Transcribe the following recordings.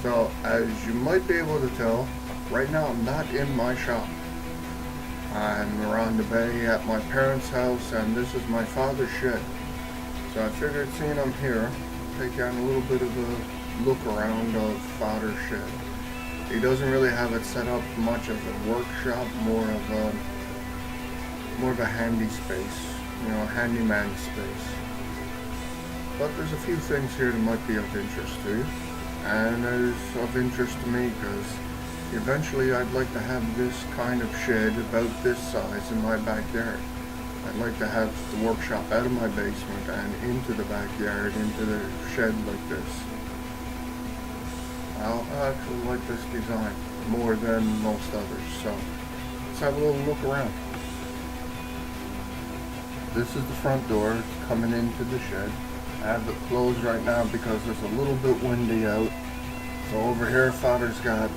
So, as you might be able to tell, right now I'm not in my shop. I'm around the bay at my parents' house, and this is my father's shed. So I figured, seeing I'm here, take on a little bit of a look around of father's shed. He doesn't really have it set up much as a workshop, more of a handy space, handyman space. But there's a few things here that might be of interest to you, and is of interest to me because eventually I'd like to have this kind of shed about this size in my backyard. I'd like to have the workshop out of my basement and into the backyard, into the shed like this. I actually like this design more than most others, so let's have a little look around. This is the front door coming into the shed. I have it closed right now because it's a little bit windy out. So over here, Father's got a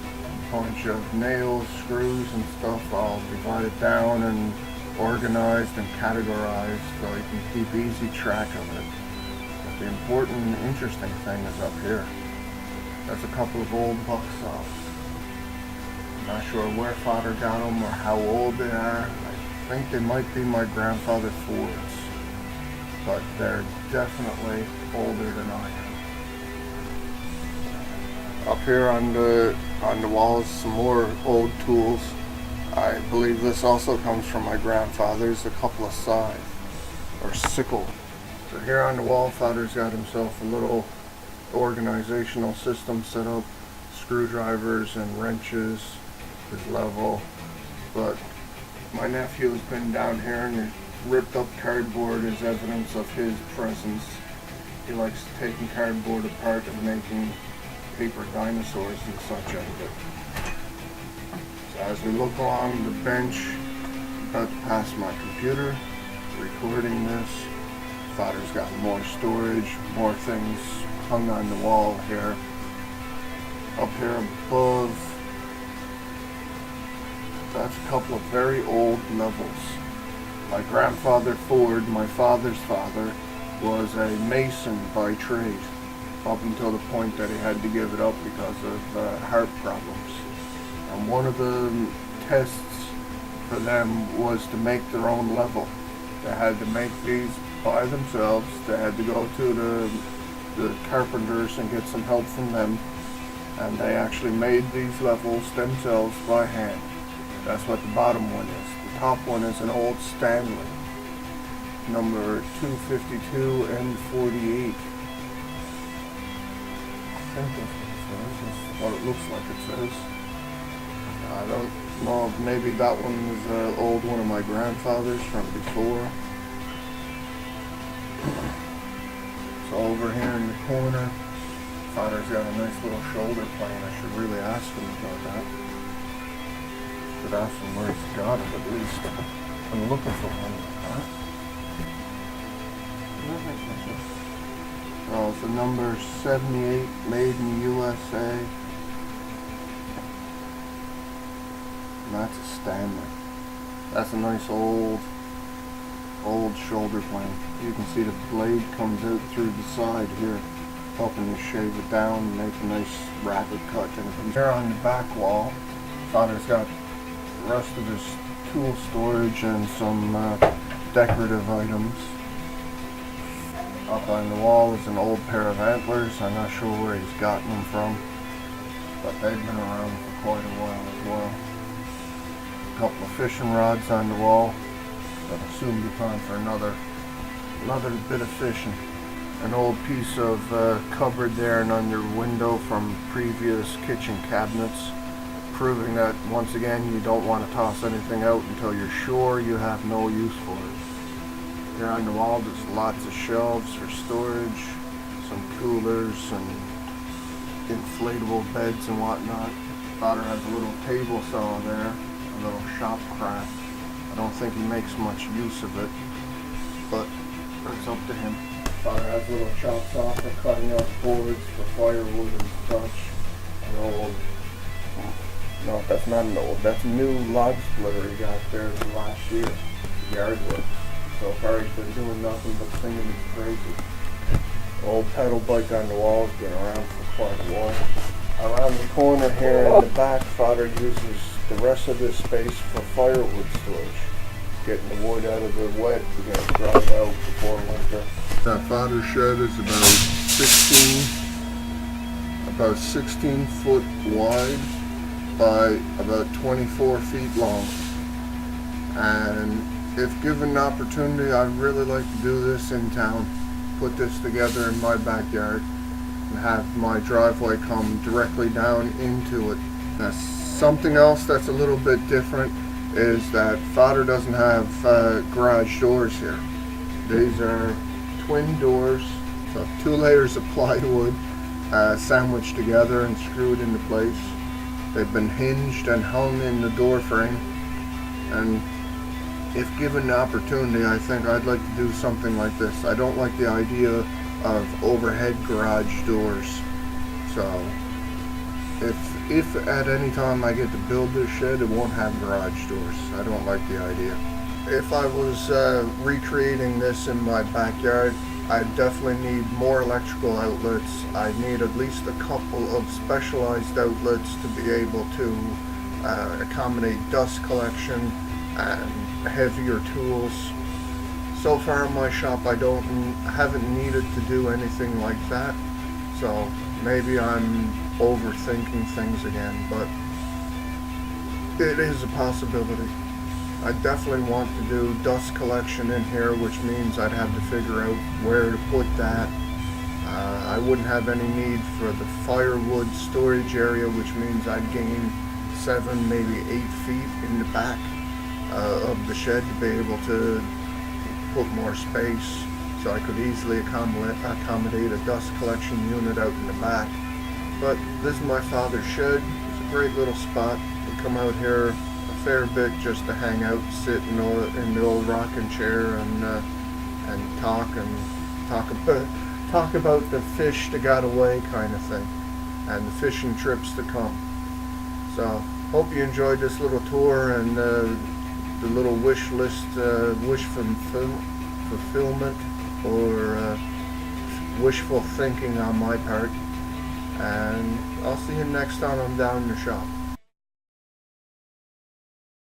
bunch of nails, screws and stuff all divided down and organized and categorized so you can keep easy track of it. But the important and interesting thing is up here. There's a couple of old buck saws. I'm not sure where Father got them or how old they are. I think they might be my grandfather Ford's, but they're definitely older than I am. Up here on the walls, some more old tools. I believe this also comes from my grandfather's, a couple of scythe or sickle. So here on the wall, Father's got himself a little organizational system set up, screwdrivers and wrenches, his level. But my nephew has been down here and he ripped up cardboard as evidence of his presence. He likes taking cardboard apart and making paper dinosaurs and such out of it. So as we look along the bench, about to pass my computer, recording this. Father's got more storage, more things hung on the wall here. Up here above, that's a couple of very old levels. My grandfather Ford, my father's father, was a mason by trade, up until the point that he had to give it up because of heart problems. And one of the tests for them was to make their own level. They had to make these by themselves. They had to go to the carpenters and get some help from them. And they actually made these levels themselves by hand. That's what the bottom one is. The top one is an old Stanley, number 252 and 48. I think that's what it looks like it says. I don't know if maybe that one was an old one of my grandfather's from before. So over here in the corner, Father's got a nice little shoulder plane. I should really ask him about that. Should ask him where he's got it at least. I'm looking for one like that. Oh, it's a number 78, made in the USA. And that's a Stanley. That's a nice old shoulder plane. You can see the blade comes out through the side here, helping to shave it down and make a nice rapid cut. And from here on the back wall, Father's got the rest of his tool storage and some decorative items. Up on the wall is an old pair of antlers. I'm not sure where he's gotten them from, but they've been around for quite a while as well. A couple of fishing rods on the wall. That'll soon be time for another bit of fishing. An old piece of cupboard there and on your window from previous kitchen cabinets, proving that once again you don't want to toss anything out until you're sure you have no use for it. Here on the wall there's lots of shelves for storage, some coolers and inflatable beds and whatnot. Father has a little table saw there, a little shop craft. I don't think he makes much use of it, but it's up to him. Father has little chop saw for cutting up boards for firewood and such. An old, no, that's not an old, that's a new log splitter he got there last year, yard work. So far he's been doing nothing but singing his praises. Old pedal bike on the wall has been around for quite a while. Around the corner here in the back, Father uses the rest of this space for firewood storage. Getting the wood out of the wet to get it dried out before winter. That Father's shed is about 16 foot wide by about 24 feet long. And if given an opportunity, I'd really like to do this in town. Put this together in my backyard and have my driveway come directly down into it. Now, something else that's a little bit different is that Father doesn't have garage doors here. These are twin doors, so 2 layers of plywood sandwiched together and screwed into place. They've been hinged and hung in the door frame, and if given the opportunity, I think I'd like to do something like this. I don't like the idea of overhead garage doors, so if at any time I get to build this shed, it won't have garage doors. I don't like the idea. If I was recreating this in my backyard, I definitely need more electrical outlets. I need at least a couple of specialized outlets to be able to accommodate dust collection and heavier tools. So far in my shop, I haven't needed to do anything like that. So maybe I'm overthinking things again, but it is a possibility. I definitely want to do dust collection in here, which means I'd have to figure out where to put that. I wouldn't have any need for the firewood storage area, which means I'd gain 7, maybe 8 feet in the back of the shed to be able to put more space, so I could easily accommodate a dust collection unit out in the back. But this is my father's shed. It's a great little spot. We come out here a fair bit just to hang out, sit in the old rocking chair and talk about the fish that got away kind of thing, and the fishing trips to come. So hope you enjoyed this little tour and the little wish list, wish fulfillment, or wishful thinking on my part. And I'll see you next time I'm down in the shop.